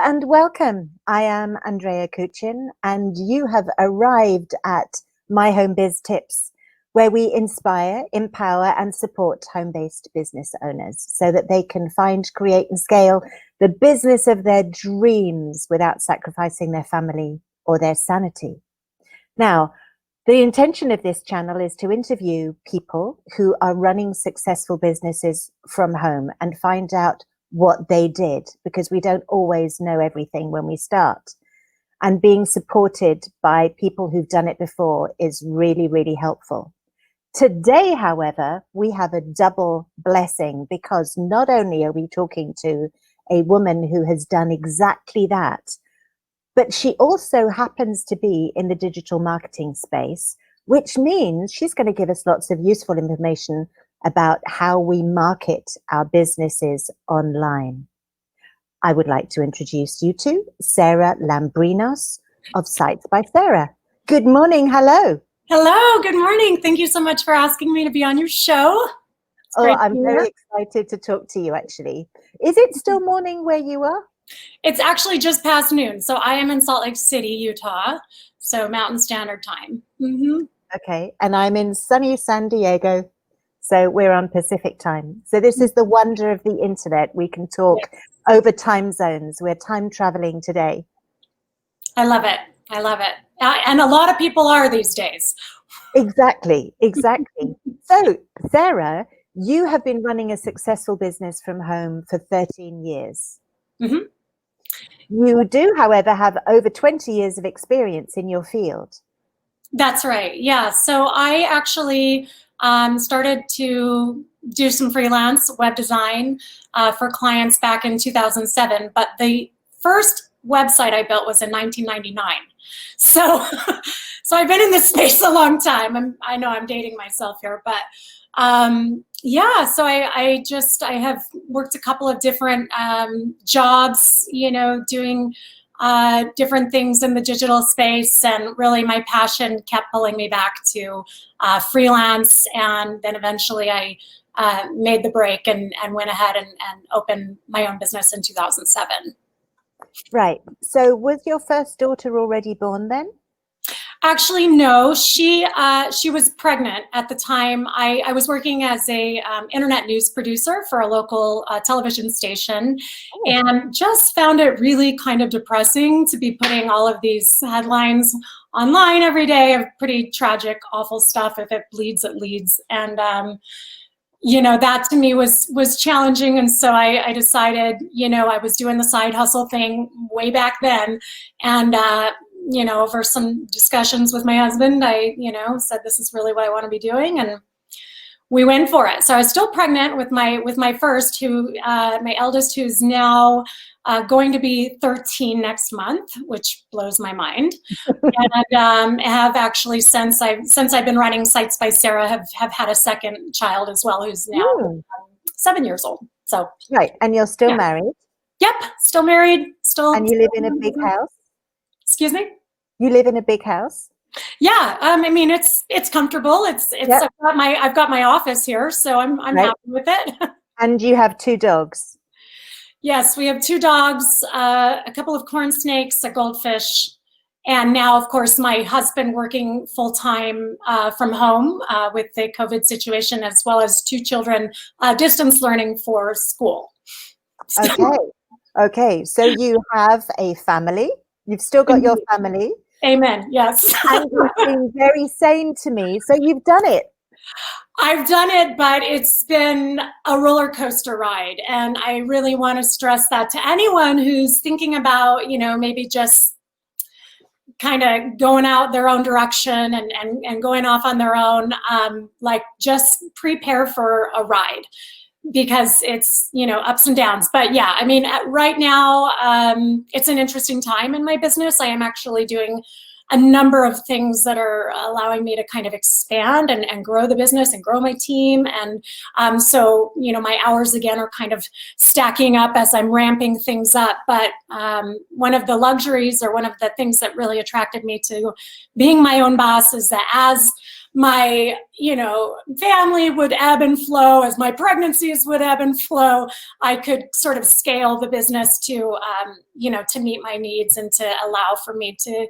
and welcome. I am Andrea Kuchin, and you have arrived at MyHomeBiz.TIPS, where we inspire, empower, and support home-based business owners so that they can find, create, and scale the business of their dreams without sacrificing their family or their sanity. Now, the intention of this channel is to interview people who are running successful businesses from home and find out what they did, because we don't always know everything when we start. And being supported by people who've done it before is really, really helpful. Today, however, we have a double blessing, because not only are we talking to a woman who has done exactly that, but she also happens to be in the digital marketing space, which means she's going to give us lots of useful information about how we market our businesses online. I would like to introduce you to Sarah Lambrinos of Sites by Sarah. Good morning. Hello. Hello. Good morning. Thank you so much for asking me to be on your show. I'm very excited to talk to you, actually. Is it still morning where you are? It's actually just past noon. So I am in Salt Lake City, Utah, so Mountain Standard Time. Okay. And I'm in sunny San Diego, so we're on Pacific time. So this is the wonder of the internet. We can talk over time zones. We're time traveling today. I love it. I love it. And a lot of people are these days. Exactly. So, Sarah, you have been running a successful business from home for 13 years. You do, however, have over 20 years of experience in your field. That's right. Yeah. So I actually started to do some freelance web design for clients back in 2007. But the first website I built was in 1999. So, I've been in this space a long time. I know I'm dating myself here, but yeah. So I have worked a couple of different jobs, doing different things in the digital space, and really my passion kept pulling me back to freelance. And then eventually I made the break and went ahead and opened my own business in 2007. Right. So was your first daughter already born then? Actually, no. She was pregnant at the time. I was working as a internet news producer for a local television station, and just found it really kind of depressing to be putting all of these headlines online every day of pretty tragic, awful stuff. If it bleeds, it leads. And that to me was challenging. And so I decided, I was doing the side hustle thing way back then. And over some discussions with my husband, I, said, this is really what I want to be doing. And we went for it. So I was still pregnant with my first, my eldest, who's now going to be 13 next month, which blows my mind. And have actually, since I've been running Sites by Sarah, have had a second child as well, who's now 7 years old. So right. And you're still married? Yep. Still married. Still. And you live in a big house? Excuse me? You live in a big house? Yeah, I mean it's comfortable. Yep. I've got my office here, so I'm happy with it. And you have 2 dogs? Yes, we have 2 dogs, a couple of corn snakes, a goldfish, and now, of course, my husband working full time from home with the COVID situation, as well as 2 children distance learning for school. Okay. So you have a family. You've still got your family. Amen. Yes. And you seem very sane to me. So you've done it. I've done it, but it's been a roller coaster ride. And I really want to stress that to anyone who's thinking about, maybe just kind of going out their own direction and going off on their own, just prepare for a ride. Because it's, ups and downs. But yeah, I mean, right now, it's an interesting time in my business. I am actually doing a number of things that are allowing me to kind of expand and grow the business and grow my team. And so, my hours again are kind of stacking up as I'm ramping things up. But one of the luxuries, or one of the things that really attracted me to being my own boss, is that as my, family would ebb and flow, as my pregnancies would ebb and flow, I could sort of scale the business to, to meet my needs and to allow for me to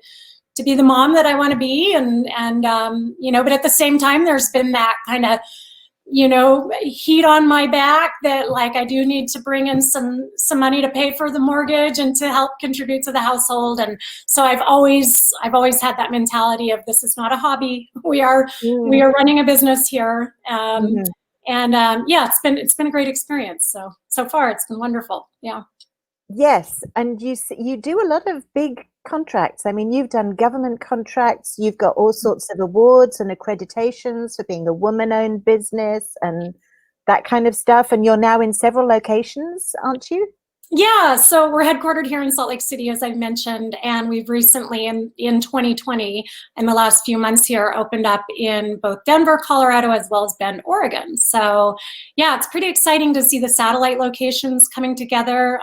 be the mom that I want to be. But at the same time, there's been that kind of, heat on my back that like I do need to bring in some money to pay for the mortgage and to help contribute to the household. And so I've always had that mentality of, this is not a hobby. We are running a business here. It's been a great experience. So far it's been wonderful. Yeah. Yes, and you do a lot of big contracts. I mean, you've done government contracts, you've got all sorts of awards and accreditations for being a woman-owned business and that kind of stuff. And you're now in several locations, aren't you? Yeah, so we're headquartered here in Salt Lake City, as I mentioned, and we've recently, in 2020, in the last few months here, opened up in both Denver, Colorado, as well as Bend, Oregon. So yeah, it's pretty exciting to see the satellite locations coming together.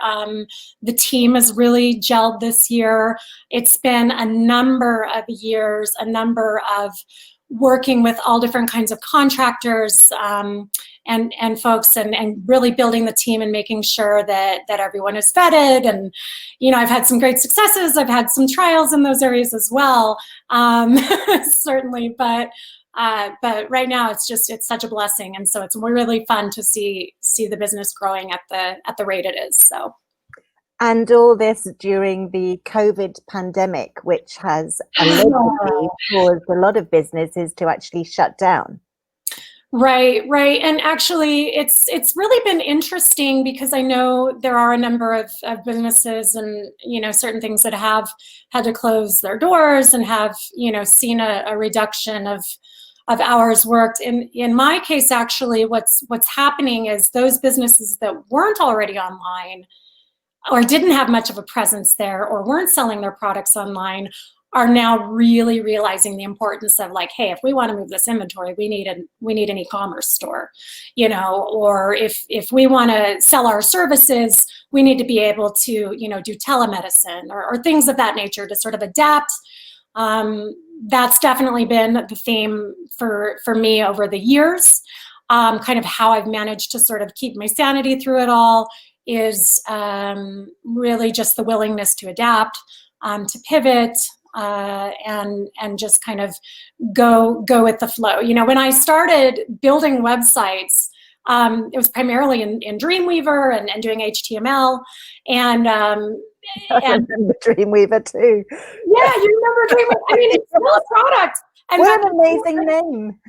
The team has really gelled this year. It's been a number of years, a number of working with all different kinds of contractors, and folks, and really building the team and making sure that everyone is vetted. And I've had some great successes. I've had some trials in those areas as well, certainly. But right now it's such a blessing, and so it's really fun to see the business growing at the rate it is. So. And all this during the COVID pandemic, which has allegedly caused a lot of businesses to actually shut down. Right. And actually, it's really been interesting, because I know there are a number of businesses and, certain things that have had to close their doors and have, seen a reduction of hours worked. In my case, actually, what's happening is those businesses that weren't already online or didn't have much of a presence there or weren't selling their products online are now really realizing the importance of, like, hey, if we want to move this inventory, we need an e-commerce store, or if we want to sell our services, we need to be able to, do telemedicine or things of that nature to sort of adapt. That's definitely been the theme for me over the years. Kind of how I've managed to sort of keep my sanity through it all is really just the willingness to adapt, to pivot, and just kind of go with the flow. When I started building websites, it was primarily in Dreamweaver and doing HTML. And I remember Dreamweaver too. Yeah, you remember Dreamweaver? I mean, it's still a product. And what an amazing name.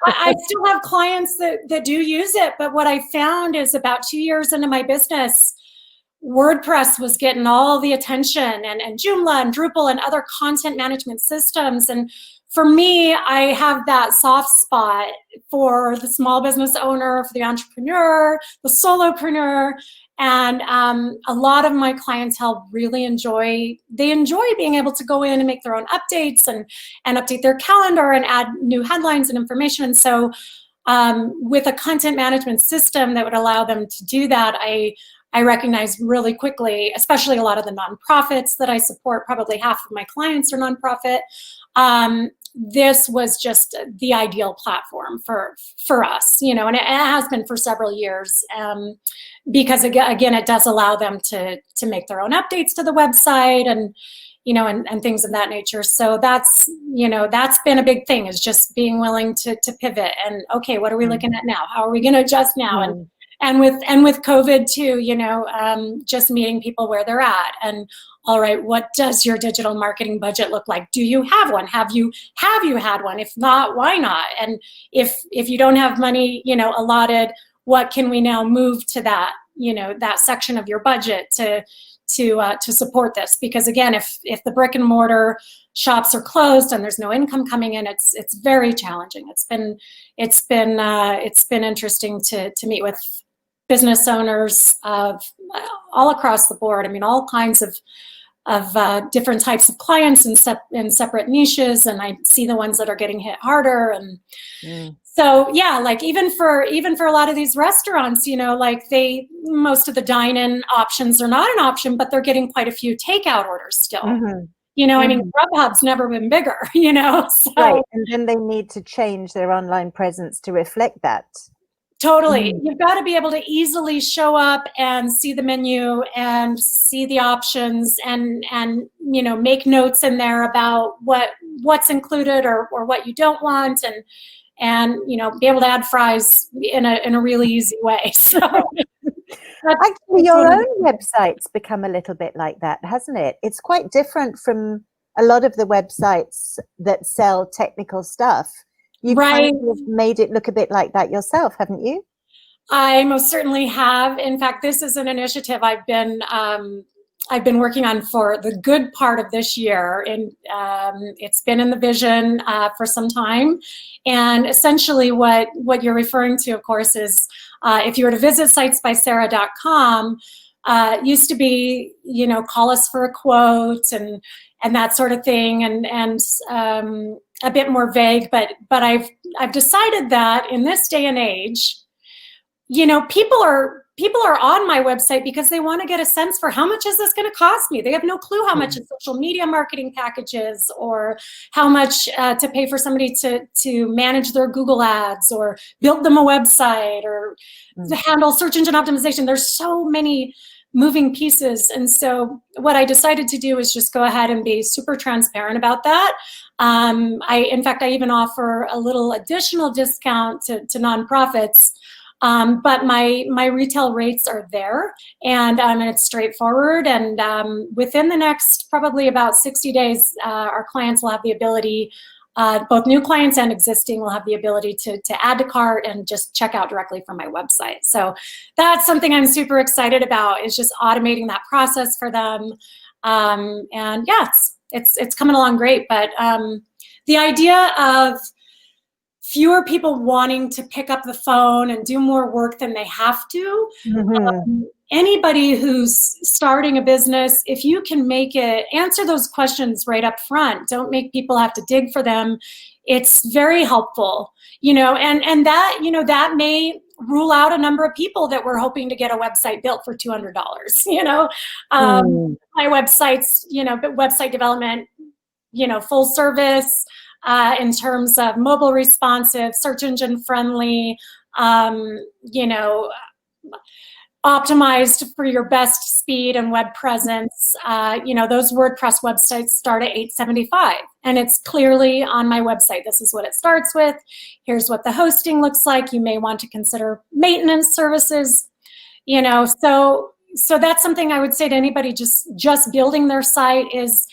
I still have clients that do use it, but what I found is about 2 years into my business, WordPress was getting all the attention, and Joomla and Drupal and other content management systems. And for me, I have that soft spot for the small business owner, for the entrepreneur, the solopreneur. And a lot of my clientele really enjoy being able to go in and make their own updates and update their calendar and add new headlines and information. And so with a content management system that would allow them to do that, I recognize really quickly, especially a lot of the nonprofits that I support, probably half of my clients are nonprofit. This was just the ideal platform for us, and it has been for several years, because again, it does allow them to make their own updates to the website and things of that nature. So that's been a big thing, is just being willing to pivot and, okay, what are we looking at now? How are we going to adjust now? And with COVID too, just meeting people where they're at, and all right, what does your digital marketing budget look like? Do you have one? Have you had one? If not, why not? And if you don't have money, allotted, what can we now move to that, that section of your budget to support this? Because again, if the brick and mortar shops are closed and there's no income coming in, it's very challenging. It's been interesting to meet with business owners of all across the board. I mean, all kinds of different types of clients in separate niches, and I see the ones that are getting hit harder. And so yeah, like even for a lot of these restaurants, like most of the dine-in options are not an option, but they're getting quite a few takeout orders still. I mean, Grubhub's never been bigger, so. Right, and then they need to change their online presence to reflect that. Totally. You've got to be able to easily show up and see the menu and see the options and make notes in there about what's included or what you don't want, and be able to add fries in a really easy way. So actually, your own website's become a little bit like that, hasn't it? It's quite different from a lot of the websites that sell technical stuff. You've kind of made it look a bit like that yourself, haven't you? I most certainly have. In fact, this is an initiative I've been working on for the good part of this year, and it's been in the vision for some time. And essentially, what you're referring to, of course, is if you were to visit sitesbysarah.com, used to be, call us for a quote and that sort of thing, and a bit more vague. But I've decided that in this day and age, people are on my website because they want to get a sense for how much is this going to cost me. They have no clue how much a social media marketing package is, or how much to pay for somebody to manage their Google ads or build them a website or to handle search engine optimization. There's so many moving pieces. And so what I decided to do is just go ahead and be super transparent about that. In fact, I even offer a little additional discount to nonprofits. But my retail rates are there, and it's straightforward. And within the next probably about 60 days, our clients will have the ability, both new clients and existing will have the ability to add to cart and just check out directly from my website. So that's something I'm super excited about, is just automating that process for them. And yeah, it's coming along great. But the idea of fewer people wanting to pick up the phone and do more work than they have to. Anybody who's starting a business, if you can answer those questions right up front, don't make people have to dig for them, it's very helpful, and that, that may rule out a number of people that were hoping to get a website built for $200. My website's, website development, full service, in terms of mobile responsive, search engine friendly, optimized for your best speed and web presence. Those WordPress websites start at $875, and it's clearly on my website. This is what it starts with. Here's what the hosting looks like. You may want to consider maintenance services. So that's something I would say to anybody just building their site is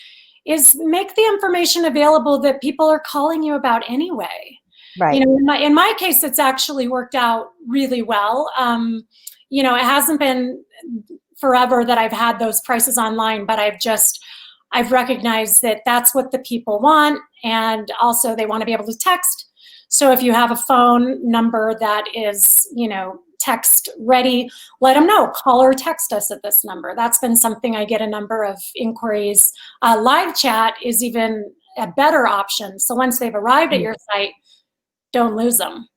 make the information available that people are calling you about anyway. Right. In my case, it's actually worked out really well. It hasn't been forever that I've had those prices online, but I've recognized that that's what the people want. And also they want to be able to text. So if you have a phone number that is, text ready, let them know, call or text us at this number. That's been something I get a number of inquiries. Live chat is even a better option. So once they've arrived at your site, don't lose them.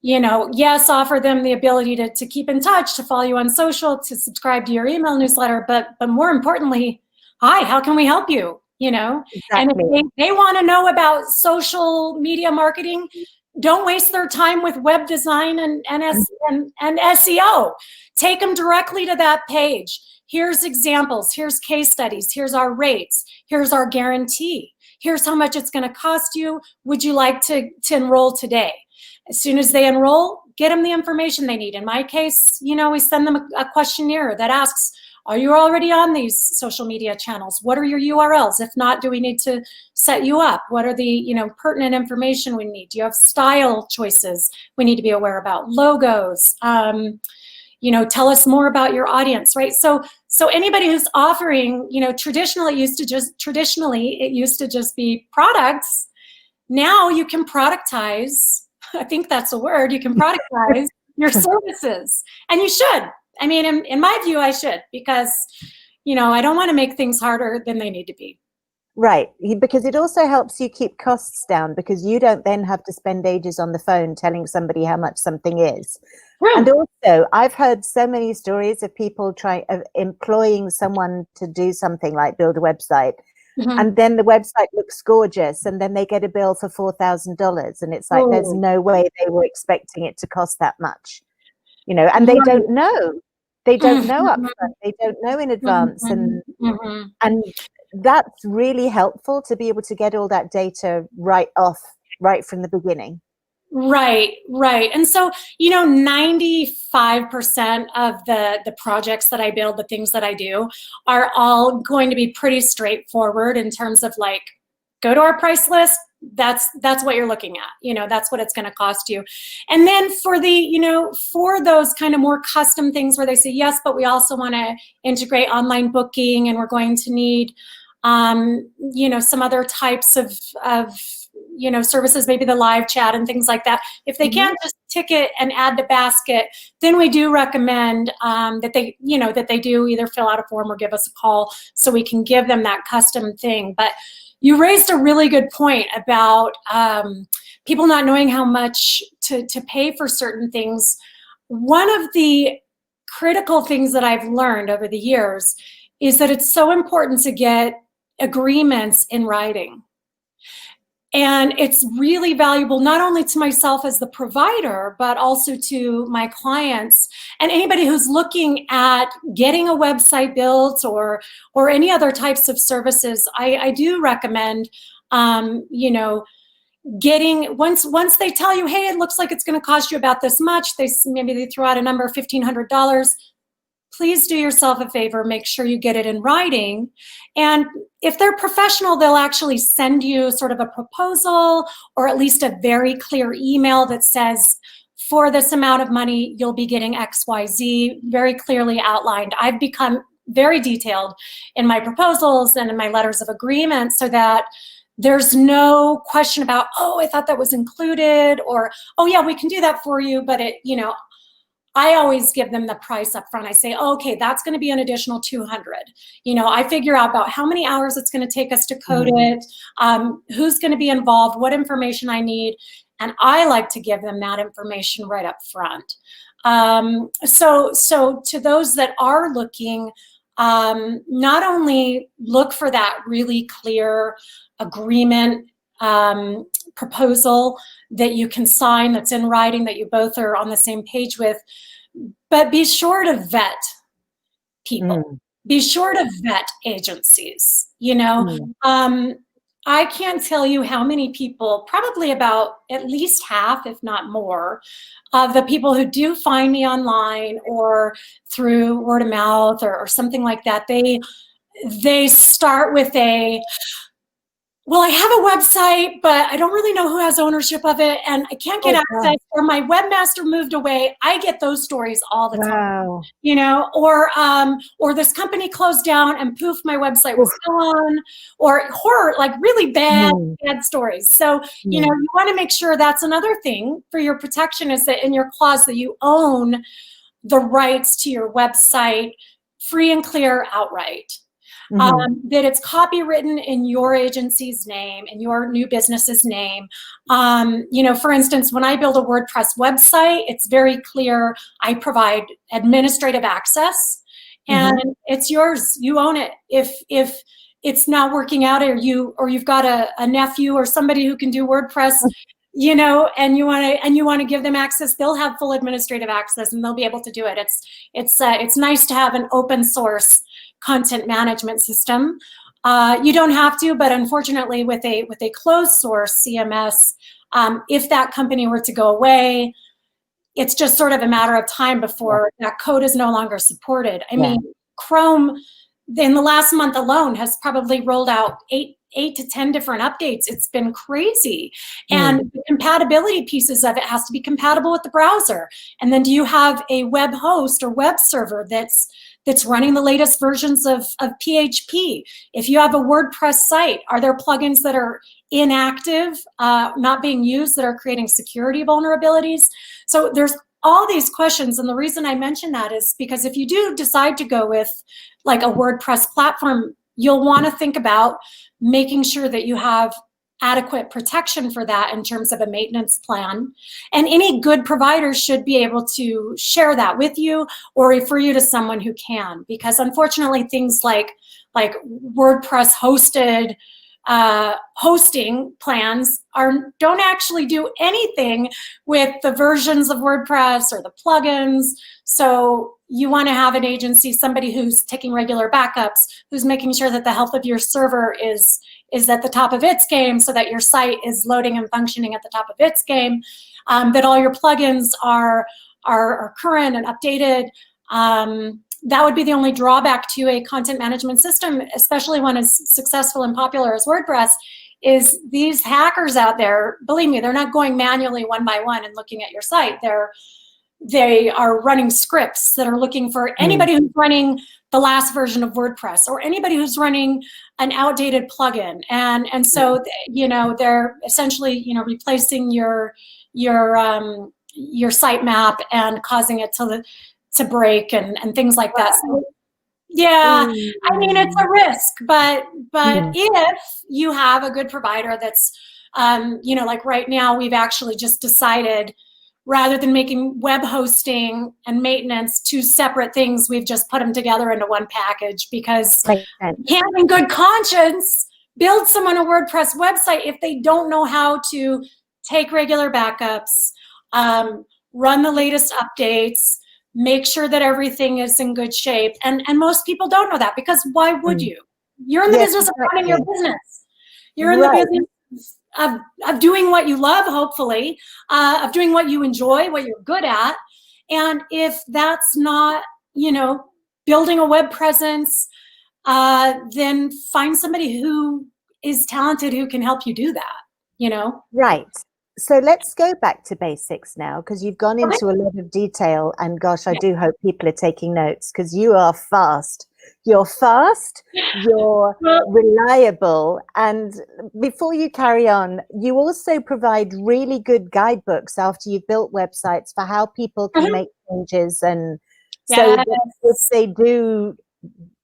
Yes, offer them the ability to keep in touch, to follow you on social, to subscribe to your email newsletter, but more importantly, hi, how can we help you? Exactly. And if they want to know about social media marketing, don't waste their time with web design and SEO. Take them directly to that page. Here's examples. Here's case studies. Here's our rates. Here's our guarantee. Here's how much it's going to cost you. Would you like to enroll today? As soon as they enroll, get them the information they need. In my case, we send them a questionnaire that asks, are you already on these social media channels? What are your URLs? If not, do we need to set you up? What are the pertinent information we need? Do you have style choices we need to be aware about? Logos. Tell us more about your audience, right? So anybody who's offering, traditionally it used to just be products. Now you can productize. I think that's a word. You can productize your services, and you should. I mean, in my view, I should, because, I don't want to make things harder than they need to be. Right, because it also helps you keep costs down, because you don't then have to spend ages on the phone telling somebody how much something is. Right. And also, I've heard so many stories of people employing someone to do something like build a website, And then the website looks gorgeous, and then they get a bill for $4,000, and it's like, there's Oh, no way they were expecting it to cost that much, you know, and they right. don't know. They don't know Mhm, upfront. They don't know in advance, mhm, mhm. and that's really helpful to be able to get all that data right from the beginning. Right, right. And so, 95% of the projects that I build, the things that I do, are all going to be pretty straightforward in terms of like, go to our price list. That's what you're looking at. That's what it's going to cost you. And then for for those kind of more custom things where they say, yes, but we also want to integrate online booking, and we're going to need, some other types of services, maybe the live chat and things like that. If they can't just ticket and add to basket, then we do recommend that they do either fill out a form or give us a call so we can give them that custom thing. But you raised a really good point about people not knowing how much to pay for certain things. One of the critical things that I've learned over the years is that it's so important to get agreements in writing. And it's really valuable, not only to myself as the provider, but also to my clients and anybody who's looking at getting a website built or any other types of services. I do recommend, getting, once they tell you, hey, it looks like it's going to cost you about this much, maybe they throw out a number, $1,500. Please do yourself a favor, make sure you get it in writing. And if they're professional, they'll actually send you sort of a proposal or at least a very clear email that says, for this amount of money, you'll be getting XYZ, very clearly outlined. I've become very detailed in my proposals and in my letters of agreement so that there's no question about, oh, I thought that was included, or, oh yeah, we can do that for you, but I always give them the price up front. I say, oh, okay, that's going to be an additional $200. I figure out about how many hours it's going to take us to code it, who's going to be involved, what information I need. And I like to give them that information right up front. So to those that are looking, not only look for that really clear agreement proposal that you can sign, that's in writing, that you both are on the same page with, but be sure to vet people. Be sure to vet agencies. I can't tell you how many people, probably about at least half, if not more, of the people who do find me online or through word of mouth or something like that, they start with well, I have a website, but I don't really know who has ownership of it, and I can't get access, or my webmaster moved away. I get those stories all the time, or this company closed down and poof, my website was still on, or horror, like really bad stories. So, you want to make sure that's another thing for your protection, is that in your clause that you own the rights to your website free and clear outright. That it's copywritten in your agency's name, in your new business's name. For instance, when I build a WordPress website, it's very clear I provide administrative access, and it's yours. You own it. If it's not working out, or you've got a nephew or somebody who can do WordPress, and you want to give them access, they'll have full administrative access and they'll be able to do it. It's nice to have an open source content management system. You don't have to, but unfortunately with a closed source CMS, if that company were to go away, it's just sort of a matter of time before that code is no longer supported. I mean, Chrome in the last month alone has probably rolled out 8 to 10 different updates. It's been crazy. And the compatibility pieces of it has to be compatible with the browser. And then do you have a web host or web server that's running the latest versions of PHP? If you have a WordPress site, are there plugins that are inactive, not being used, that are creating security vulnerabilities? So there's all these questions. And the reason I mention that is because if you do decide to go with like a WordPress platform, you'll want to think about making sure that you have adequate protection for that in terms of a maintenance plan. And any good provider should be able to share that with you or refer you to someone who can, because unfortunately things like like WordPress hosted hosting plans don't actually do anything with the versions of WordPress or the plugins. So you want to have an agency, somebody who's taking regular backups, who's making sure that the health of your server is at the top of its game, so that your site is loading and functioning at the top of its game, that all your plugins are current and updated. That would be the only drawback to a content management system, especially one as successful and popular as WordPress, is these hackers out there, believe me, they're not going manually one by one and looking at your site. They are running scripts that are looking for anybody who's running the last version of WordPress, or anybody who's running an outdated plugin. And so, you know, they're essentially, you know, replacing your sitemap and causing it to break and things like that. So, yeah, I mean, it's a risk, but if you have a good provider that's, you know, like right now, we've actually just decided, rather than making web hosting and maintenance two separate things, we've just put them together into one package, because you can't in good conscience build someone a WordPress website if they don't know how to take regular backups, run the latest updates, make sure that everything is in good shape. And most people don't know that, because why would you? You're in the business of running your business. You're in the business of doing what you love, hopefully, of doing what you enjoy, what you're good at. And if that's not, you know, building a web presence, then find somebody who is talented, who can help you do that, you know? Right. So let's go back to basics now, because you've gone into a lot of detail, and gosh, I do hope people are taking notes, because you are fast. You're fast, you're reliable. And before you carry on, you also provide really good guidebooks after you've built websites for how people can make changes. And so if they do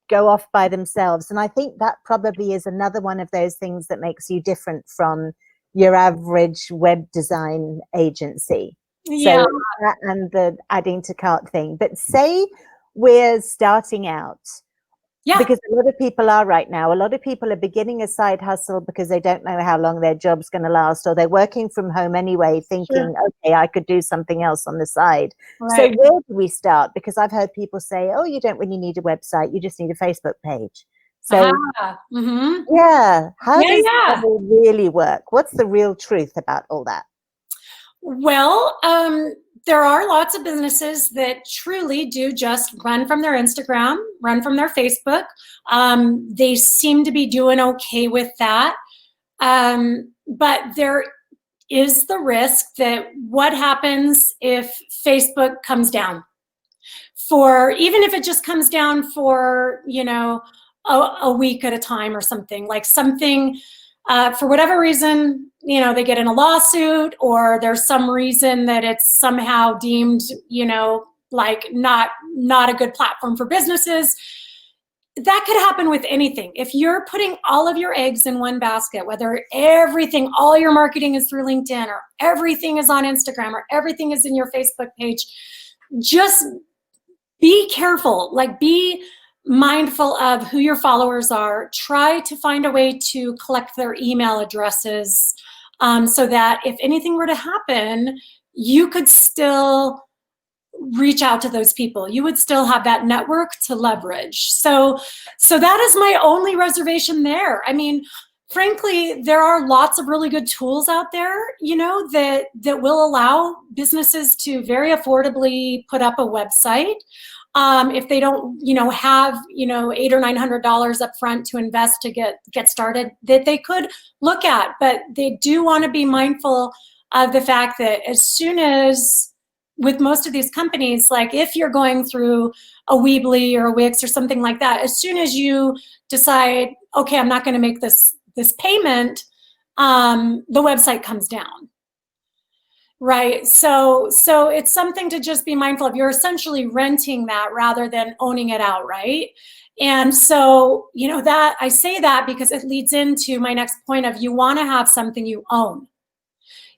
go off by themselves. And I think that probably is another one of those things that makes you different from your average web design agency. So that and the adding to cart thing. But say we're starting out, because a lot of people are right now, a lot of people are beginning a side hustle because they don't know how long their job's going to last, or they're working from home anyway, thinking, okay, I could do something else on the side. So where do we start? Because I've heard people say, oh, you don't really need a website, you just need a Facebook page. So how does that really work? What's the real truth about all that? Well, there are lots of businesses that truly do just run from their Instagram, run from their Facebook. They seem to be doing okay with that. But there is the risk that what happens if Facebook comes down? Even if it just comes down for, you know, a week at a time or something, like something, for whatever reason, you know, they get in a lawsuit, or there's some reason that it's somehow deemed, you know, like not a good platform for businesses. That could happen with anything. If you're putting all of your eggs in one basket, whether everything, all your marketing is through LinkedIn, or everything is on Instagram, or everything is in your Facebook page, just be careful, like be mindful of who your followers are. Try to find a way to collect their email addresses, so that if anything were to happen, you could still reach out to those people. You would still have that network to leverage. So that is my only reservation there. I mean, frankly, there are lots of really good tools out there, you know, that will allow businesses to very affordably put up a website. If they don't, you know, have, you know, $800 or $900 up front to invest to get started, that they could look at. But they do want to be mindful of the fact that as soon as, with most of these companies, like if you're going through a Weebly or a Wix or something like that, as soon as you decide, okay, I'm not going to make this payment, the website comes down. Right. So it's something to just be mindful of. You're essentially renting that rather than owning it outright. And so, you know, that I say that because it leads into my next point of, you want to have something you own.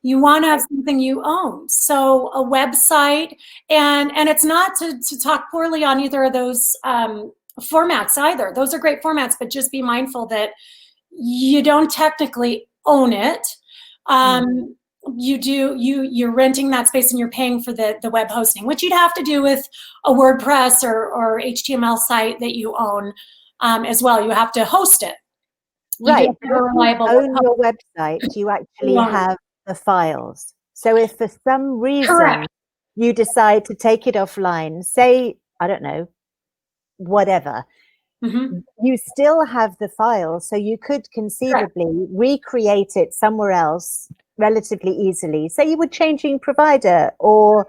You want to have something you own. So a website, and it's not to talk poorly on either of those formats either. Those are great formats, but just be mindful that you don't technically own it. You're renting that space and you're paying for the web hosting, which you'd have to do with a WordPress or HTML site that you own as well. You have to host it. Right. If you own your website, you actually have the files. So if for some reason you decide to take it offline, say, I don't know, whatever, you still have the files. So you could conceivably recreate it somewhere else relatively easily. Say you were changing provider or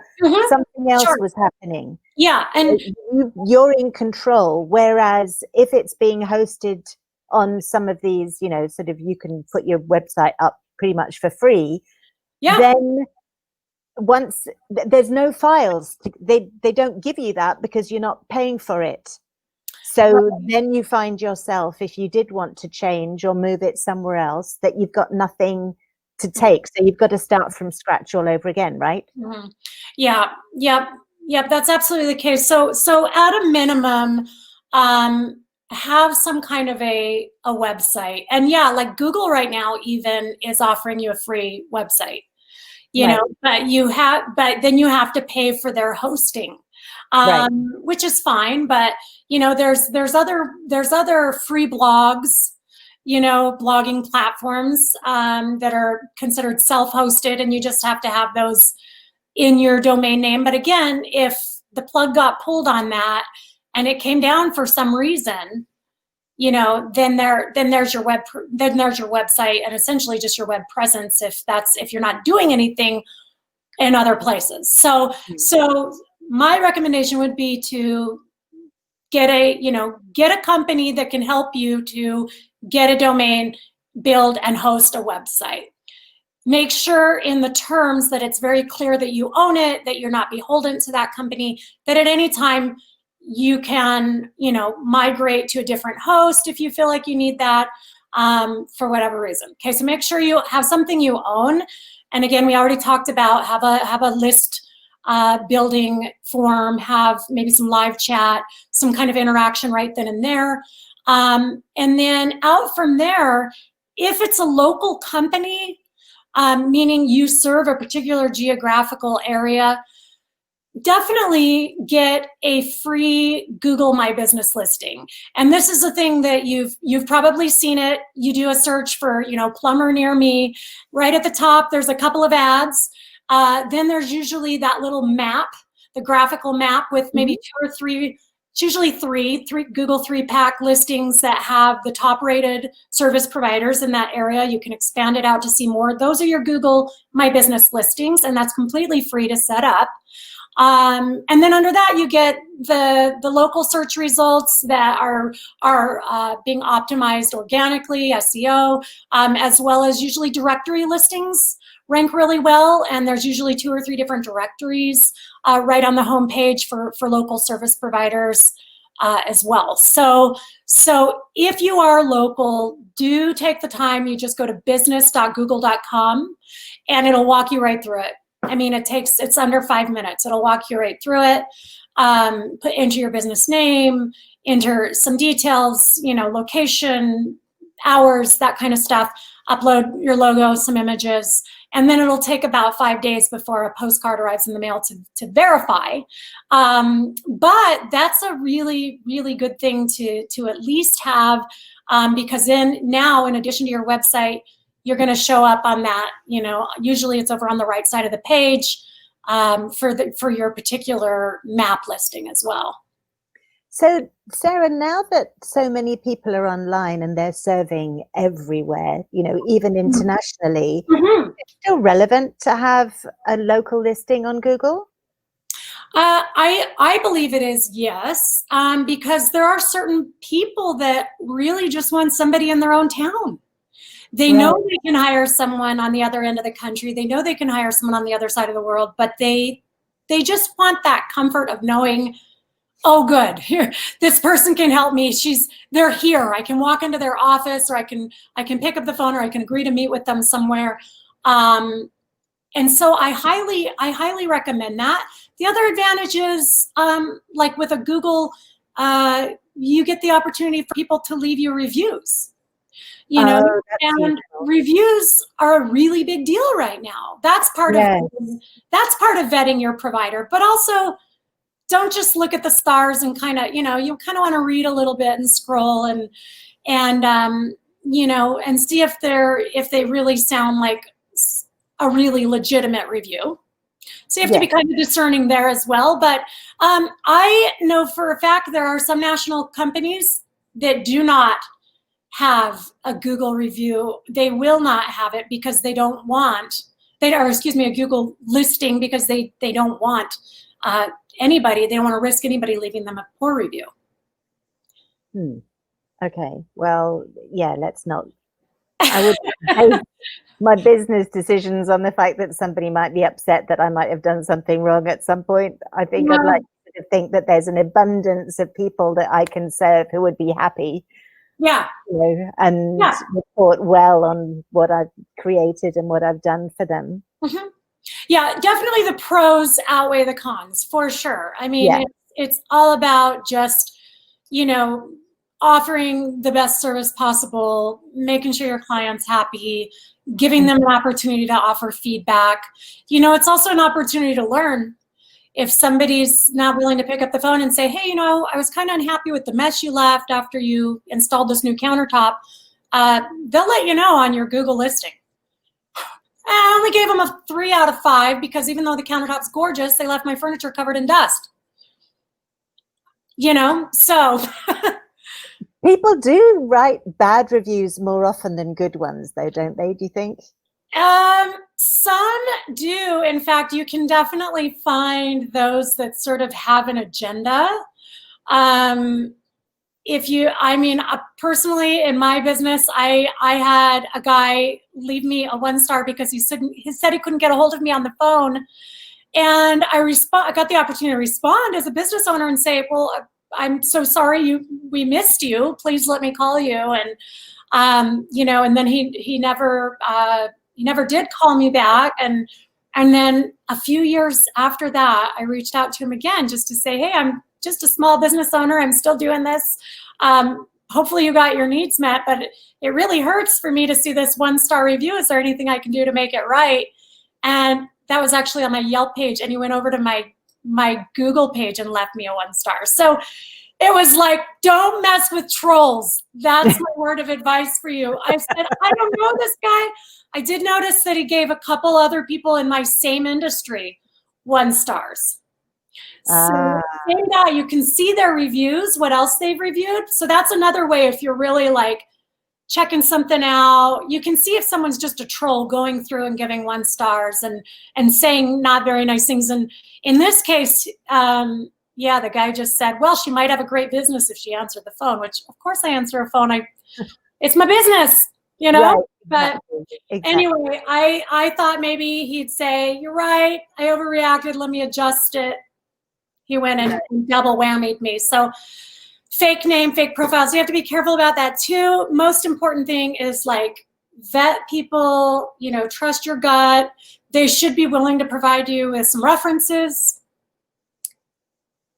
something else was happening. Yeah. And you're in control. Whereas if it's being hosted on some of these, you know, sort of, you can put your website up pretty much for free. Then once there's no files, they don't give you that because you're not paying for it. So then you find yourself, if you did want to change or move it somewhere else, that you've got nothing to take. So you've got to start from scratch all over again, right? Yeah. Yep. That's absolutely the case. So at a minimum, have some kind of a website. And yeah, like Google right now even is offering you a free website, you know, but then you have to pay for their hosting. Which is fine, but you know, there's other free blogs, you know, blogging platforms that are considered self-hosted, and you just have to have those in your domain name. But again, if the plug got pulled on that and it came down for some reason, you know, then there's your website and essentially just your web presence if you're not doing anything in other places. So my recommendation would be to get a company that can help you to get a domain, build and host a website. Make sure in the terms that it's very clear that you own it, that you're not beholden to that company, that at any time you can, you know, migrate to a different host if you feel like you need that for whatever reason. Okay, so make sure you have something you own. And again, we already talked about have a list building form, have maybe some live chat, some kind of interaction right then and there. And then out from there, if it's a local company, meaning you serve a particular geographical area, definitely get a free Google My Business listing. And this is a thing that you've probably seen it. You do a search for, you know, plumber near me. Right at the top, there's a couple of ads. Then there's usually that little map, the graphical map with maybe two or three, it's usually three Google 3-pack listings that have the top rated service providers in that area. You can expand it out to see more. Those are your Google My Business listings, and that's completely free to set up. And then under that, you get the local search results that are being optimized organically, SEO, as well as usually directory listings rank really well. And there's usually 2 or 3 different directories right on the home page for local service providers as well. So if you are local, do take the time. You just go to business.google.com and it'll walk you right through it. I mean, it's under 5 minutes. It'll walk you right through it. Enter your business name, enter some details, you know, location, hours, that kind of stuff. Upload your logo, some images, and then it'll take about 5 days before a postcard arrives in the mail to verify. But that's a really, really good thing to at least have, because then now, in addition to your website, you're going to show up on that, you know, usually it's over on the right side of the page for your particular map listing as well. So, Sarah, now that so many people are online and they're serving everywhere, you know, even internationally, it's still relevant to have a local listing on Google? I believe it is, yes, because there are certain people that really just want somebody in their own town. They know they can hire someone on the other end of the country. They know they can hire someone on the other side of the world, but they just want that comfort of knowing, oh, good, here, this person can help me. They're here. I can walk into their office, or I can pick up the phone, or I can agree to meet with them somewhere. And so I highly recommend that. The other advantage is, like with a Google, you get the opportunity for people to leave you reviews. You know, and beautiful. reviews are a really big deal right now. That's part of vetting your provider. But also, don't just look at the stars and kind of, you kind of want to read a little bit and scroll and and see if they really sound like a really legitimate review. So you have to be kind of discerning there as well. But I know for a fact there are some national companies that do not have a Google review. They will not have it because they don't want, a Google listing because they don't want anybody, they don't want to risk anybody leaving them a poor review. Okay, well, yeah, let's not. I would base my business decisions on the fact that somebody might be upset that I might have done something wrong at some point. I think I'd like to think that there's an abundance of people that I can serve who would be happy. And report well on what I've created and what I've done for them. Yeah, definitely the pros outweigh the cons, for sure. I mean, it's all about just, offering the best service possible, making sure your client's happy, giving them an opportunity to offer feedback. It's also an opportunity to learn. If somebody's not willing to pick up the phone and say, hey, I was kind of unhappy with the mess you left after you installed this new countertop, they'll let you know on your Google listing. I only gave them a 3 out of 5 because even though the countertop's gorgeous, they left my furniture covered in dust. So. People do write bad reviews more often than good ones, though, don't they? Do you think? Some do. In fact, you can definitely find those that sort of have an agenda. Personally, in my business, I had a guy leave me a 1-star because he said he couldn't get a hold of me on the phone. And I got the opportunity to respond as a business owner and say, well, I'm so sorry we missed you. Please let me call you. And, and then he never did call me back. And then a few years after that, I reached out to him again just to say, hey, I'm just a small business owner. I'm still doing this. Hopefully you got your needs met, but it really hurts for me to see this 1-star review. Is there anything I can do to make it right? And that was actually on my Yelp page. And he went over to my Google page and left me a 1-star. So it was like, don't mess with trolls. That's my word of advice for you. I said, I don't know this guy. I did notice that he gave a couple other people in my same industry 1-stars. So same guy, you can see their reviews, what else they've reviewed. So that's another way if you're really like checking something out. You can see if someone's just a troll going through and giving 1-stars and saying not very nice things. And in this case, the guy just said, well, she might have a great business if she answered the phone, which of course I answer a phone. It's my business, Right, but anyway, I thought maybe he'd say, you're right, I overreacted, let me adjust it. He went and double whammied me. So fake name, fake profiles, you have to be careful about that too. Most important thing is like vet people, trust your gut. They should be willing to provide you with some references.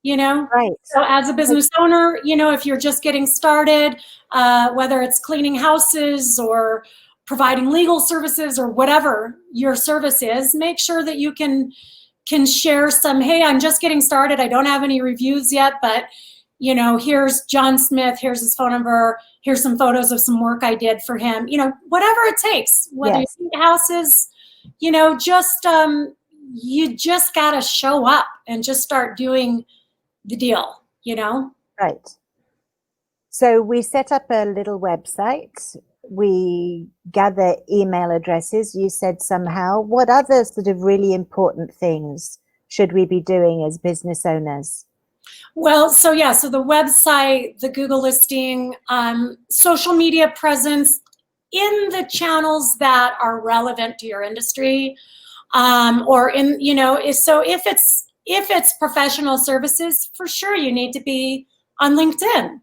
Right. So as a business owner, if you're just getting started, whether it's cleaning houses or providing legal services or whatever your service is, make sure that you can share some, hey, I'm just getting started. I don't have any reviews yet, but here's John Smith, here's his phone number, here's some photos of some work I did for him, whatever it takes, whether you clean houses, you just got to show up and just start doing the deal, Right. So we set up a little website. We gather email addresses. You said somehow. What other sort of really important things should we be doing as business owners? Well, so the website, the Google listing, social media presence in the channels that are relevant to your industry, or in, so if it's professional services, for sure you need to be on LinkedIn.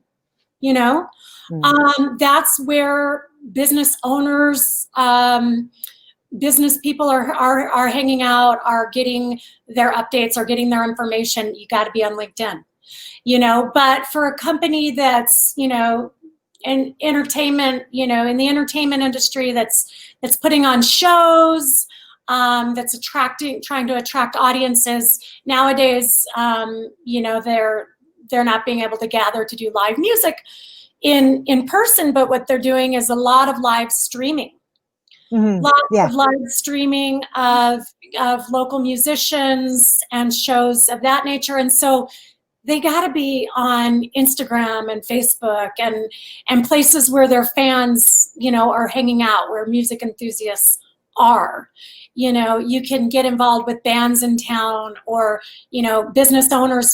That's where business owners, business people are hanging out, are getting their updates, are getting their information. You got to be on LinkedIn. you know. But for a company that's, you know, in entertainment, you know, in the entertainment industry, that's putting on shows, that's trying to attract audiences nowadays, you know, they're not being able to gather to do live music in person, but what they're doing is a lot of live streaming. Lots of live streaming of local musicians and shows of that nature. And so they got to be on Instagram and Facebook and places where their fans, you know, are hanging out, where music enthusiasts are. You know, you can get involved with bands in town, or, you know, business owners,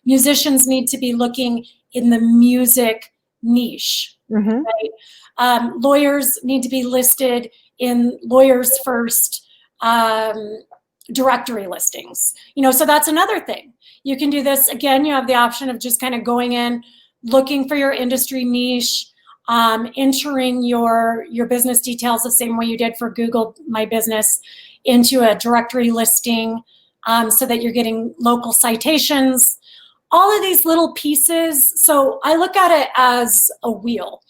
musicians need to be looking in the music niche, right? Lawyers need to be listed in Lawyers First directory listings. You know, so that's another thing. You can do this. Again, you have the option of just kind of going in, looking for your industry niche, entering your business details the same way you did for Google My Business into a directory listing, so that you're getting local citations, all of these little pieces. So I look at it as a wheel.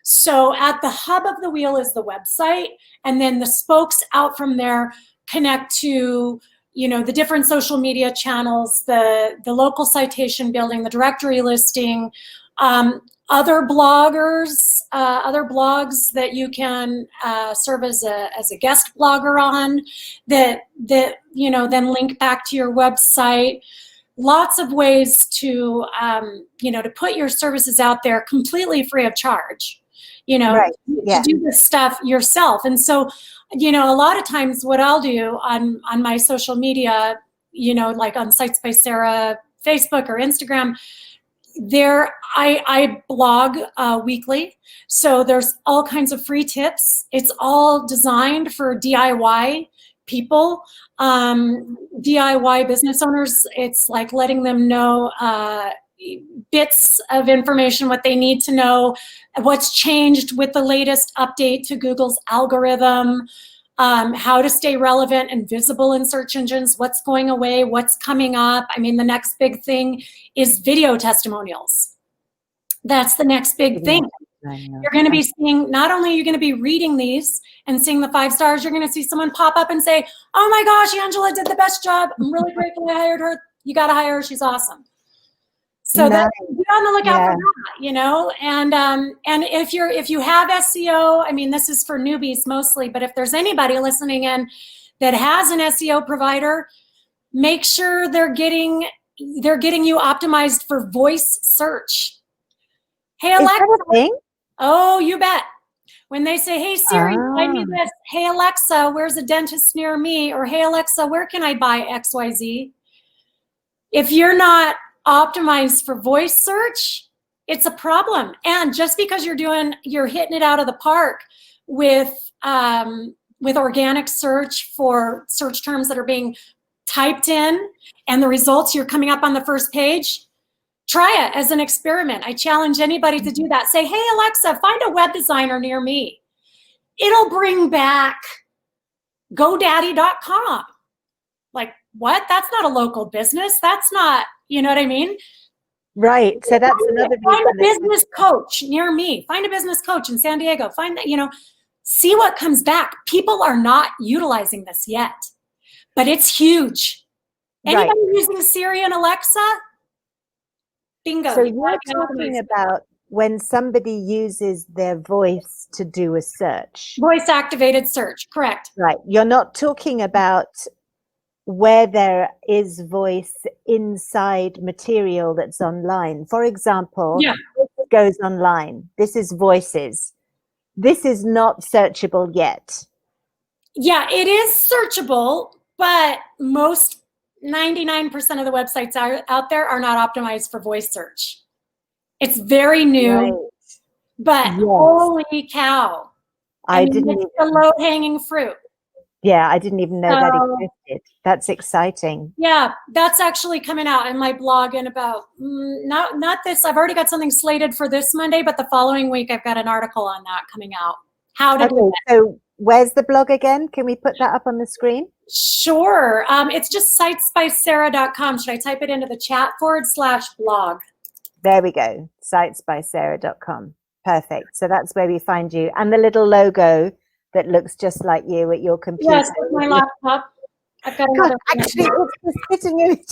So at the hub of the wheel is the website, and then the spokes out from there connect to, you know, the different social media channels, the local citation building, the directory listing, other bloggers, other blogs that you can serve as a guest blogger on, that you know, then link back to your website. Lots of ways to you know, to put your services out there completely free of charge. You know, to do this stuff yourself. And so, you know, a lot of times what I'll do on my social media, you know, like on Sites by Sarah, Facebook or Instagram, there I blog weekly. So there's all kinds of free tips. It's all designed for DIY people, DIY business owners. It's like letting them know bits of information, what they need to know, what's changed with the latest update to Google's algorithm, how to stay relevant and visible in search engines, what's going away, what's coming up. I mean, the next big thing is video testimonials. That's the next big thing. You're going to be seeing, not only are you going to be reading these and seeing the 5 stars, you're going to see someone pop up and say, oh my gosh, Angela did the best job. I'm really grateful I hired her. You got to hire her. She's awesome. So that, be on the lookout for that, you know. And if you have SEO, I mean, this is for newbies mostly, but if there's anybody listening in that has an SEO provider, make sure they're getting you optimized for voice search. Hey Alexa. Is that a thing? Oh, you bet. When they say, hey Siri, find me this. Hey Alexa, where's a dentist near me? Or hey Alexa, where can I buy XYZ? If you're not optimized for voice search, it's a problem. And just because you're hitting it out of the park with organic search for search terms that are being typed in, and the results, you're coming up on the first page, try it as an experiment. I challenge anybody to do that. Say, hey Alexa, find a web designer near me. It'll bring back GoDaddy.com. Like, what? That's not a local business. That's not, you know what I mean? Right. So that's another. Find a business coach near me. Find a business coach in San Diego. Find that, you know, see what comes back. People are not utilizing this yet, but it's huge. Anybody using Siri and Alexa? Bingo. So you're talking about when somebody uses their voice to do a search. Voice activated search, correct. Right. You're not talking about where there is voice inside material that's online. For example, this goes online. This is voices. This is not searchable yet. Yeah, it is searchable, but most 99% of the websites out there are not optimized for voice search. It's very new, but holy cow. I didn't it's the low-hanging fruit. Yeah, I didn't even know that existed. That's exciting. Yeah, that's actually coming out in my blog in about, not this, I've already got something slated for this Monday, but the following week I've got an article on that coming out. How to do that. So where's the blog again? Can we put that up on the screen? Sure. It's just sitesbysarah.com. Should I type it into the chat /blog? There we go. Sitesbysarah.com. Perfect. So that's where we find you. And the little logo that looks just like you at your computer. Yes, with my laptop. I've got God, another. actually, it's the spitting image.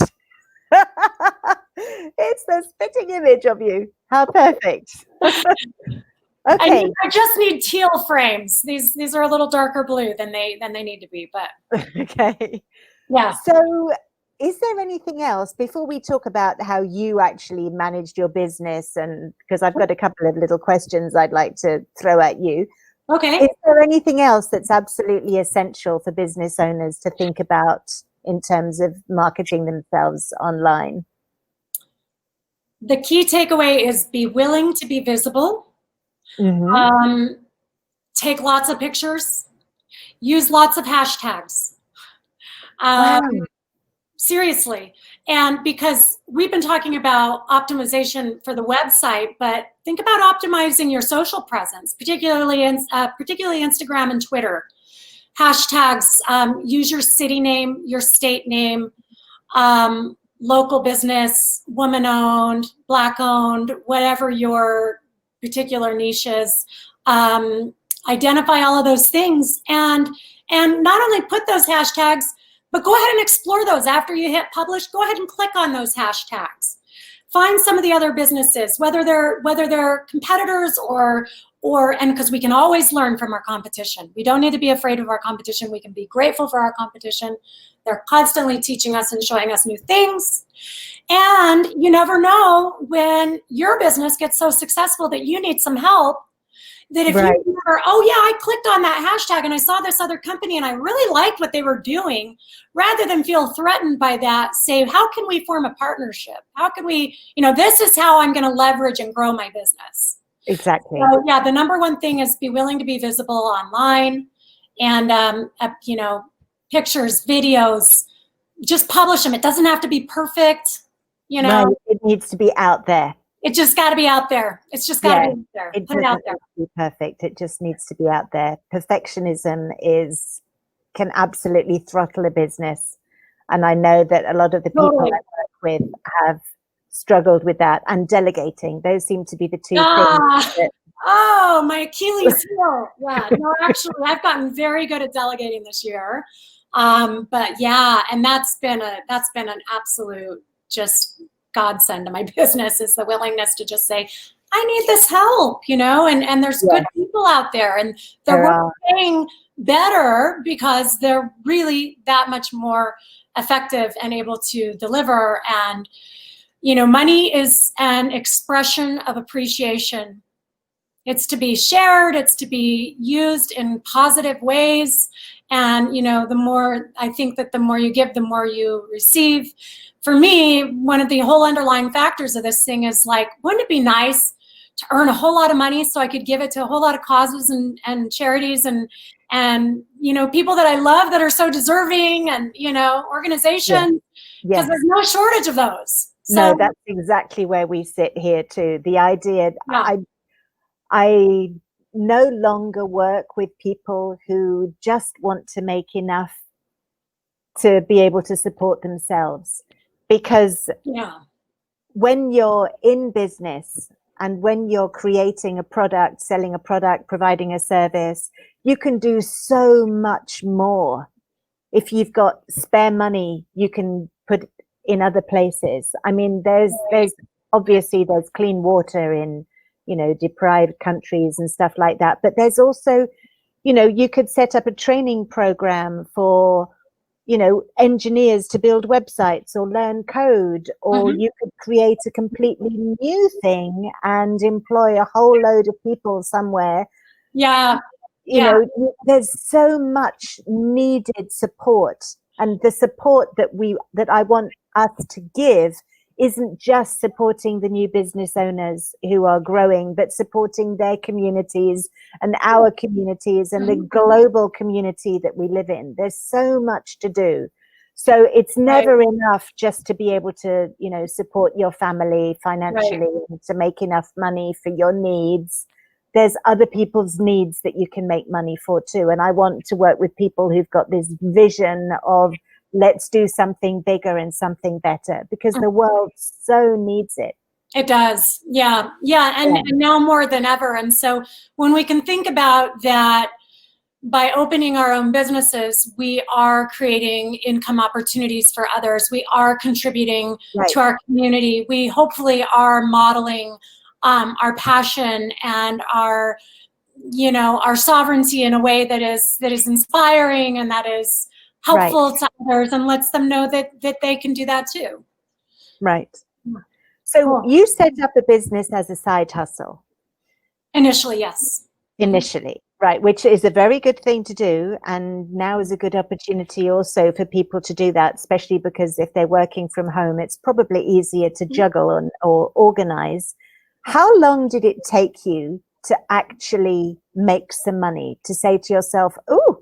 It's the spitting image of you. How perfect. Okay. I just need teal frames. These are a little darker blue than they need to be, but okay. yeah. So is there anything else before we talk about how you actually managed your business? And because I've got a couple of little questions I'd like to throw at you. Okay. Is there anything else that's absolutely essential for business owners to think about in terms of marketing themselves online? The key takeaway is be willing to be visible. Mm-hmm. Take lots of pictures. Use lots of hashtags. Wow. Seriously. And because we've been talking about optimization for the website, but think about optimizing your social presence, particularly Instagram and Twitter. Hashtags, use your city name, your state name, local business, woman-owned, Black-owned, whatever your particular niche is. Identify all of those things and not only put those hashtags, but go ahead and explore those. After you hit publish, go ahead and click on those hashtags. Find some of the other businesses, whether they're competitors and because we can always learn from our competition. We don't need to be afraid of our competition. We can be grateful for our competition. They're constantly teaching us and showing us new things. And you never know when your business gets so successful that you need some help, that if Right. you remember, oh yeah, I clicked on that hashtag and I saw this other company and I really liked what they were doing, rather than feel threatened by that, say, how can we form a partnership? How can we, this is how I'm going to leverage and grow my business. Exactly. So yeah, the number one thing is be willing to be visible online, and pictures, videos, just publish them. It doesn't have to be perfect, Right. It needs to be out there. It just got to be out there. It's just got to be out there. It Put it out doesn't there. need to be perfect. It just needs to be out there. Perfectionism can absolutely throttle a business. And I know that a lot of the people Totally. I work with have struggled with that, and delegating. Those seem to be the two things that, oh, my Achilles heel. Yeah, no, actually, I've gotten very good at delegating this year. But yeah, and that's been an absolute just godsend to my business, is the willingness to just say, I need this help, and there's good people out there, and they're paying better because they're really that much more effective and able to deliver. And money is an expression of appreciation. It's to be shared, it's to be used in positive ways. And I think that the more you give, the more you receive. For me, one of the whole underlying factors of this thing is like, wouldn't it be nice to earn a whole lot of money so I could give it to a whole lot of causes and charities and people that I love that are so deserving, and organizations, because there's no shortage of those. So, no, that's exactly where we sit here too. The idea, I no longer work with people who just want to make enough to be able to support themselves, because when you're in business and when you're creating a product, selling a product, providing a service, you can do so much more. If you've got spare money, you can put in other places. I mean, there's obviously there's clean water in deprived countries and stuff like that, but there's also, you could set up a training program for engineers to build websites or learn code, or you could create a completely new thing and employ a whole load of people somewhere. There's so much needed support, and the support that I want us to give isn't just supporting the new business owners who are growing, but supporting their communities and our communities and the global community that we live in. There's so much to do. So it's never enough just to be able to, support your family financially and to make enough money for your needs. there's other people's needs that you can make money for too. And I want to work with people who've got this vision of let's do something bigger and something better, because the world so needs it. It does. Yeah. And now more than ever. And so when we can think about that, by opening our own businesses, we are creating income opportunities for others. We are contributing to our community. We hopefully are modeling our passion and our sovereignty in a way that is inspiring and that is helpful to others, and lets them know that they can do that too. Right. So you set up a business as a side hustle. Initially, yes. Initially, right, which is a very good thing to do. And now is a good opportunity also for people to do that, especially because if they're working from home, it's probably easier to juggle or organize. How long did it take you to actually make some money, to say to yourself, oh,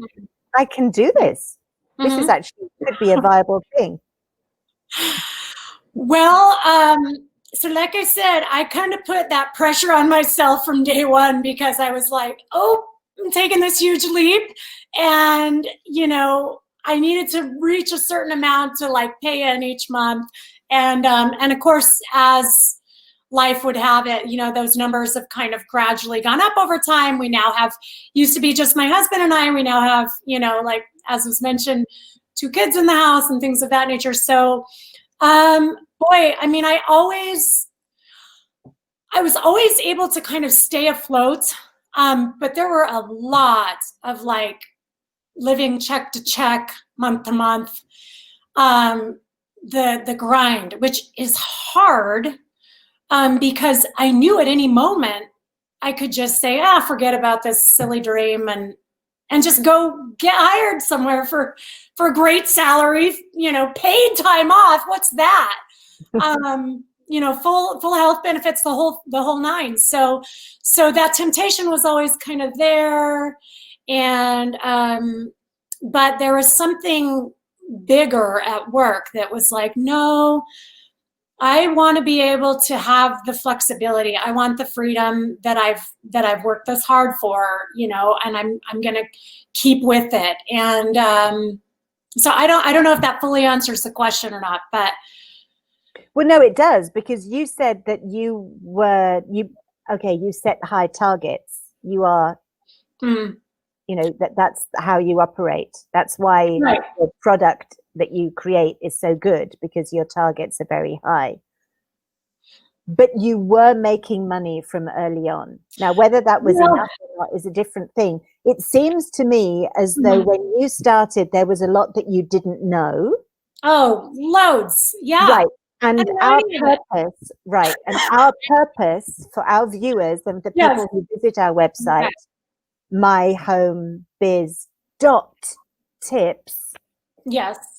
I can do this? This is actually could be a viable thing. Well, so like I said, I kind of put that pressure on myself from day one, because I was like, oh, I'm taking this huge leap. And, I needed to reach a certain amount to like pay in each month. And of course, as life would have it, those numbers have kind of gradually gone up over time. We now have, used to be just my husband and I, we now have, like, as was mentioned, 2 kids in the house and things of that nature. So, boy, I mean, I was always able to kind of stay afloat. But there were a lot of like living check to check, month to month, the grind, which is hard, because I knew at any moment I could just say, forget about this silly dream and just go get hired somewhere for a great salary, paid time off. What's that? Full health benefits, the whole nine. So that temptation was always kind of there. And, but there was something bigger at work that was like, no, I want to be able to have the flexibility. I want the freedom that I've worked this hard for, and I'm going to keep with it. And, so I don't know if that fully answers the question or not, but. Well, no, it does, because you said that you set high targets. You are, that's how you operate. That's why the product that you create is so good, because your targets are very high. But you were making money from early on. Now, whether that was enough or not is a different thing. It seems to me as though when you started, there was a lot that you didn't know. Oh, loads. Yeah. Right. And our purpose, and our purpose for our viewers and the people who visit our website, MyHomeBiz.TIPS,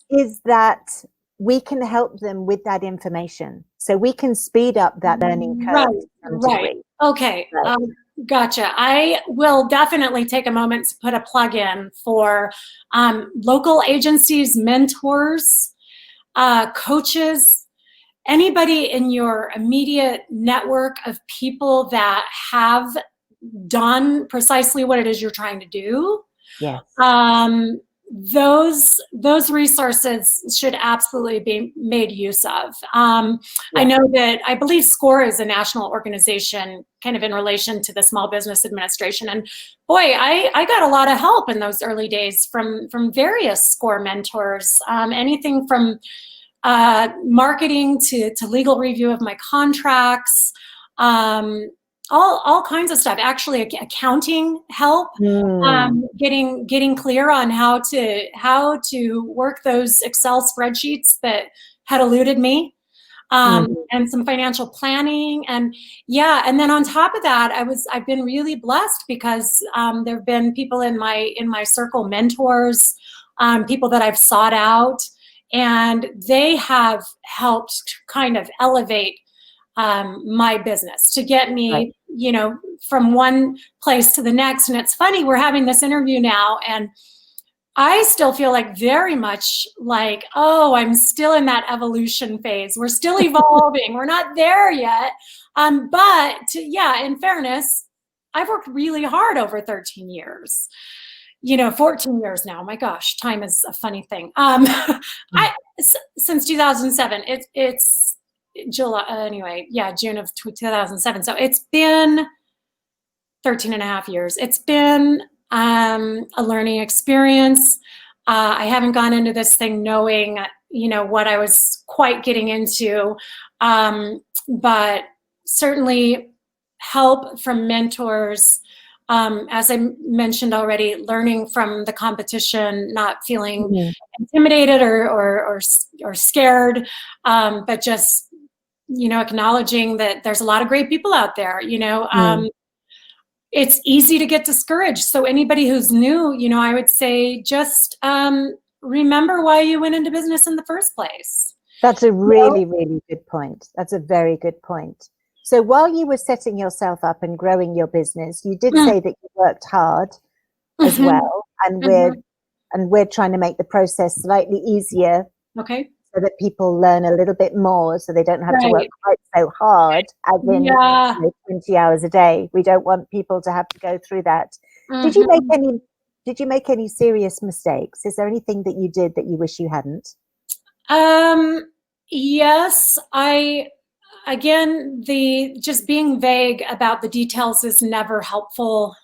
is that we can help them with that information, so we can speed up that learning curve. Right. Okay. Gotcha. I will definitely take a moment to put a plug in for local agencies, mentors, coaches, anybody in your immediate network of people that have done precisely what it is you're trying to do. Yes. Those resources should absolutely be made use of. I know that I believe SCORE is a national organization kind of in relation to the Small Business Administration. And boy, I got a lot of help in those early days from various SCORE mentors, anything from marketing to legal review of my contracts, all kinds of stuff. Actually, accounting help, getting clear on how to work those Excel spreadsheets that had eluded me, and some financial planning, and then on top of that, I've been really blessed because there have been people in my circle, mentors, people that I've sought out. And they have helped kind of elevate my business to get me, from one place to the next. And it's funny, we're having this interview now, and I still feel like very much like, I'm still in that evolution phase. We're still evolving. We're not there yet. But in fairness, I've worked really hard over 13 years, 14 years now. My gosh, time is a funny thing. Since 2007, it's July, anyway, yeah, June of 2007. So it's been 13 and a half years. It's been a learning experience. I haven't gone into this thing knowing, what I was quite getting into, but certainly help from mentors. As I mentioned already, learning from the competition, not feeling intimidated or scared, but just, acknowledging that there's a lot of great people out there, It's easy to get discouraged. So anybody who's new, I would say just remember why you went into business in the first place. That's a really, really good point. That's a very good point. So while you were setting yourself up and growing your business, you did say that you worked hard as well, and we're trying to make the process slightly easier. Okay. So that people learn a little bit more, so they don't have to work quite so hard, as in 20 hours a day. We don't want people to have to go through that. Did you make any serious mistakes? Is there anything that you did that you wish you hadn't? Yes, again, just being vague about the details is never helpful.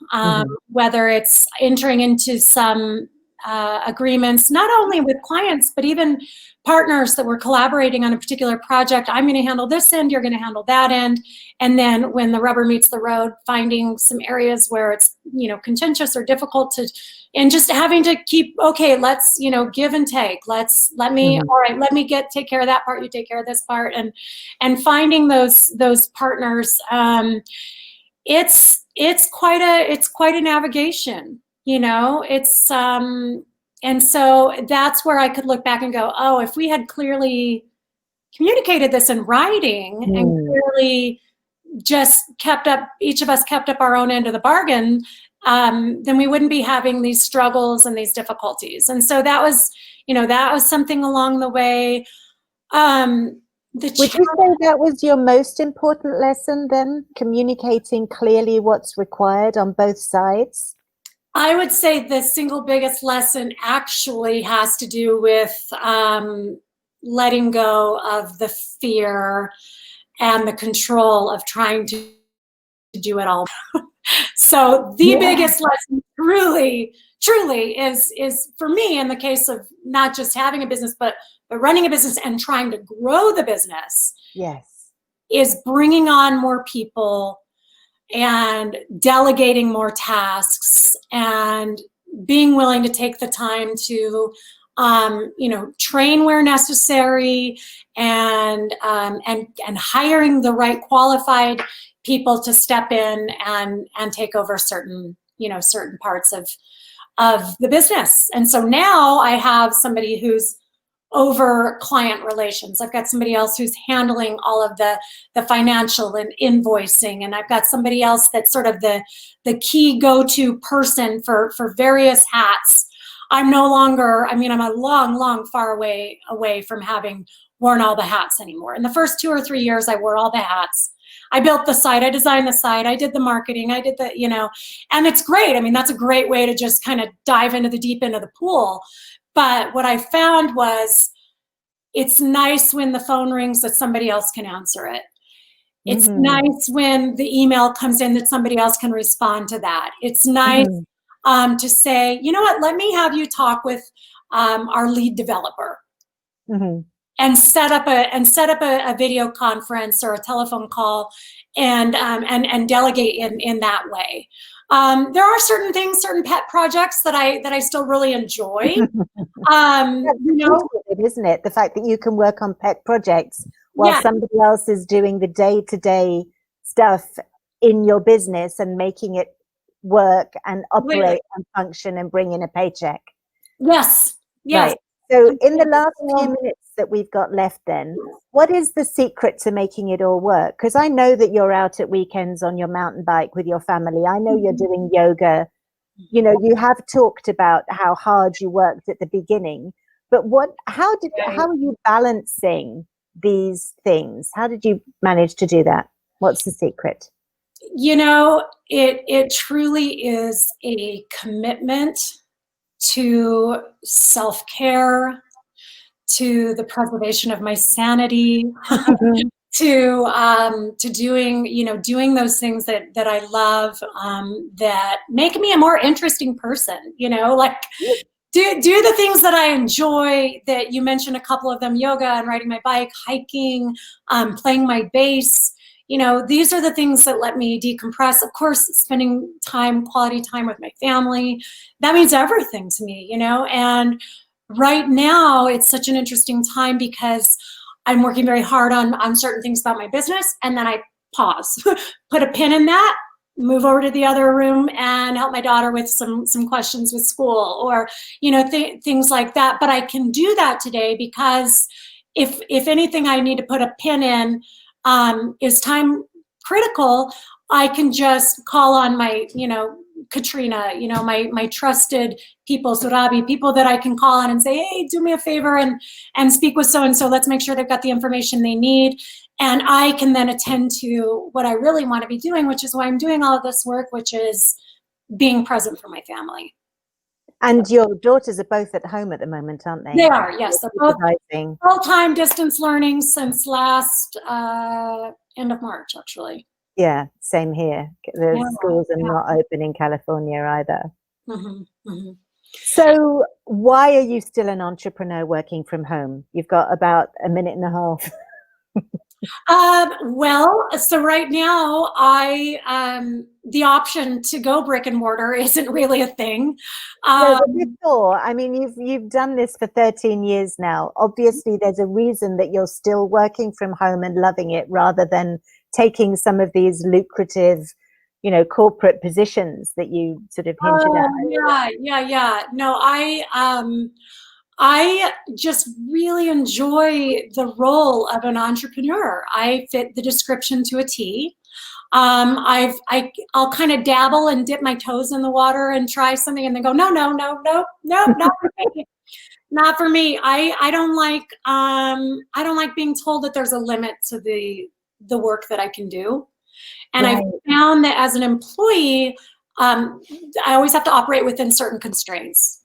Whether it's entering into some agreements, not only with clients, but even partners that were collaborating on a particular project. I'm going to handle this end, you're going to handle that end. And then when the rubber meets the road, finding some areas where it's, contentious or difficult and just having to keep, okay, let's, give and take. All right, let me take care of that part, you take care of this part. And finding those partners, it's quite a navigation, and so that's where I could look back and go, oh, if we had clearly communicated this in writing and clearly just each of us kept up our own end of the bargain, then we wouldn't be having these struggles and these difficulties. And so that was something along the way. Would you say that was your most important lesson then, communicating clearly what's required on both sides? I would say the single biggest lesson actually has to do with letting go of the fear and the control of trying to do it all. So the biggest lesson truly is for me, in the case of not just having a business, but running a business and trying to grow the business, is bringing on more people and delegating more tasks and being willing to take the time to, train where necessary and hiring the right qualified people to step in and take over certain parts of the business. And so now I have somebody who's over client relations. I've got somebody else who's handling all of the financial and invoicing, and I've got somebody else that's sort of the key go-to person for various hats. I'm no longer, I'm a long far away from having worn all the hats anymore. In the first 2 or 3 years, I wore all the hats. I built the site, I designed the site, I did the marketing, I did the, and it's great. That's a great way to just kind of dive into the deep end of the pool. But what I found was it's nice when the phone rings that somebody else can answer it. It's nice when the email comes in that somebody else can respond to that. It's nice to say, you know what, let me have you talk with our lead developer and set up a video conference or a telephone call and delegate in that way. There are certain pet projects that I still really enjoy. Isn't it? The fact that you can work on pet projects while somebody else is doing the day-to-day stuff in your business and making it work and operate and function and bring in a paycheck. Yes. Right. So in the last few minutes that we've got left then, what is the secret to making it all work? Because I know that you're out at weekends on your mountain bike with your family. I know you're doing yoga. You have talked about how hard you worked at the beginning, but how are you balancing these things? How did you manage to do that? What's the secret? You know, it truly is a commitment to self-care, to the preservation of my sanity, to doing, you know, doing those things that I love, that make me a more interesting person, you know, like do the things that I enjoy, that you mentioned a couple of them: yoga and riding my bike, hiking, playing my bass. You know, these are the things that let me decompress. Of course, spending time, quality time with my family, that means everything to me, you know. And right now it's such an interesting time because I'm working very hard on certain things about my business, and then I pause, put a pin in that, move over to the other room and help my daughter with some questions with school, or, you know, things like that. But I can do that today because if anything I need to put a pin in is time critical, I can just call on my, you know, Katrina, you know, my trusted people, Surabi, people that I can call on and say, hey, do me a favor and speak with so-and-so. Let's make sure they've got the information they need. And I can then attend to what I really want to be doing, which is why I'm doing all of this work, which is being present for my family. And your daughters are both at home at the moment, aren't they? They are, yes. They're both full-time distance learning since last end of March, actually. Yeah, same here. The schools are not open in California either. So why are you still an entrepreneur working from home? You've got about a minute and a half. Well, so right now the option to go brick and mortar isn't really a thing. No, but before, I mean, you've done this for 13 years now. Obviously, there's a reason that you're still working from home and loving it, rather than taking some of these lucrative, you know, corporate positions that you sort of hinted at. Yeah. No, I just really enjoy the role of an entrepreneur. I fit the description to a T. I'll kind of dabble and dip my toes in the water and try something and then go, no, not for me. Not for me. I don't like being told that there's a limit to the work that I can do. And I found that as an employee, I always have to operate within certain constraints.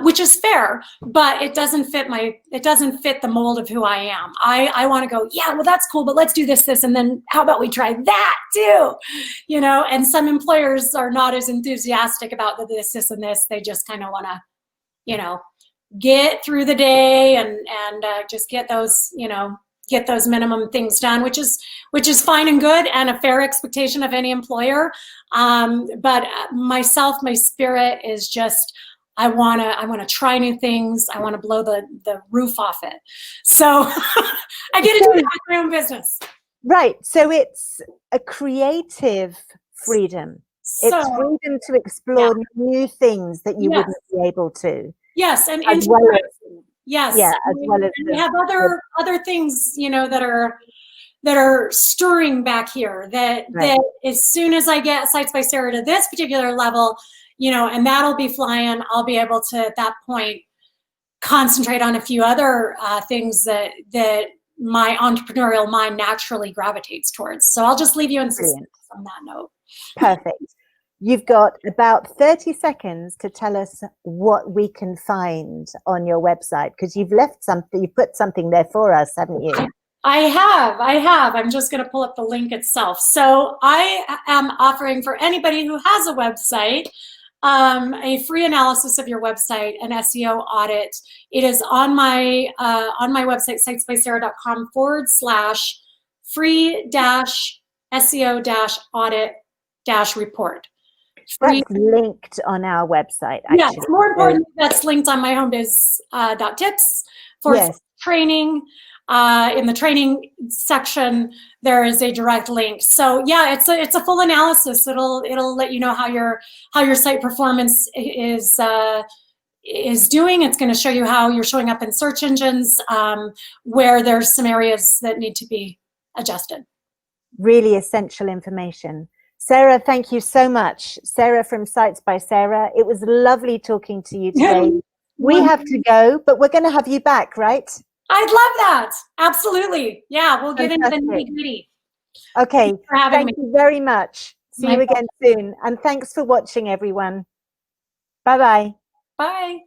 Which is fair, but it doesn't fit the mold of who I am. I want to go, yeah, well, that's cool, but let's do this, and then how about we try that too? You know, and some employers are not as enthusiastic about the this, and this. They just kind of want to, you know, get through the day and just get those, you know, get those minimum things done, which is fine and good and a fair expectation of any employer. But myself, my spirit is just, I want to try new things. I want to blow the roof off it. So I get to do my own business. Right. So it's a creative freedom. It's freedom to explore new things that you wouldn't be able to. Yes, and as well as, we have other things, you know, that are stirring back here. That as soon as I get Sites by Sarah to this particular level, you know, and that'll be flying, I'll be able to at that point concentrate on a few other things that my entrepreneurial mind naturally gravitates towards. So I'll just leave you in suspense on that note. Perfect. You've got about 30 seconds to tell us what we can find on your website, because you've left something, you put something there for us, haven't you? I have. I'm just going to pull up the link itself. So I am offering for anybody who has a website, a free analysis of your website, an SEO audit. It is on my website, sitesbySarah.com/free-SEO-audit-report. That's linked on our website, actually. Yeah, more importantly, that's linked on MyHomeBiz.TIPS for training. In the training section, there is a direct link. So yeah, it's a full analysis. It'll let you know how your site performance is doing. It's going to show you how you're showing up in search engines, where there's some areas that need to be adjusted. Really essential information. Sarah, thank you so much. Sarah from Sites by Sarah. It was lovely talking to you today. We have to go, but we're going to have you back, right? I'd love that. Absolutely. Yeah, we'll get into the nitty-gritty. Okay, Thanks for having me. thank you very much. See My you again soon. And thanks for watching, everyone. Bye-bye. Bye.